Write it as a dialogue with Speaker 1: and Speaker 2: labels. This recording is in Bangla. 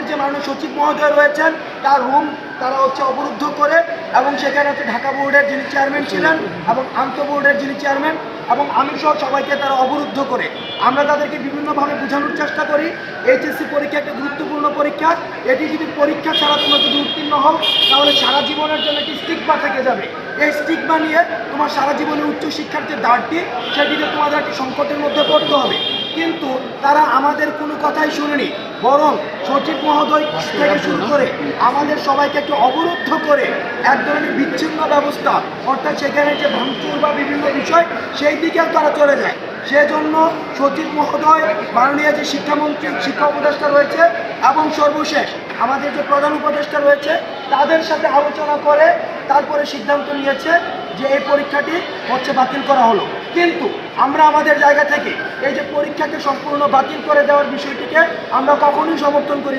Speaker 1: যে মাননীয় সচিব মহোদয় রয়েছেন তার রুম তারা অবরুদ্ধ করে, এবং সেখানে ঢাকা বোর্ডের যিনি চেয়ারম্যান ছিলেন এবং আন্ত বোর্ডের যিনি চেয়ারম্যান এবং আমি সহ সবাইকে তারা অবরুদ্ধ করে। আমরা তাদেরকে বিভিন্নভাবে বোঝানোর চেষ্টা করি এইচএসসি পরীক্ষা একটা গুরুত্বপূর্ণ পরীক্ষা, এটি যদি পরীক্ষা ছাড়া তোমরা যদি উত্তীর্ণ হও তাহলে সারা জীবনের জন্য একটি স্টিগমা থেকে যাবে। এই স্টিগমা নিয়ে তোমার সারা জীবনে উচ্চশিক্ষার যে দ্বারটি সেটিতে তোমাদের একটি সংকটের মধ্যে পড়তে হবে। কিন্তু তারা আমাদের কোনো কথাই শুনেনি, বরং সচিব মহোদয় থেকে শুরু করে আমাদের সবাইকে একটু অবরুদ্ধ করে এক ধরনের বিচ্ছিন্ন ব্যবস্থা, অর্থাৎ সেখানে যে ভাঙচুর বা বিভিন্ন বিষয় সেই দিকেও তারা চলে যায়। সেজন্য সচিব মহোদয়, মাননীয় যে শিক্ষামন্ত্রী শিক্ষা উপদেষ্টা রয়েছে এবং সর্বশেষ আমাদের যে প্রধান উপদেষ্টা রয়েছে তাদের সাথে আলোচনা করে তারপরে সিদ্ধান্ত নিয়েছে যে এই পরীক্ষাটি বাতিল করা হলো। কিন্তু আমরা আমাদের জায়গা থেকে এই যে পরীক্ষাকে সম্পূর্ণ বাতিল করে দেওয়ার বিষয়টিকে আমরা কখনোই সমর্থন করি না।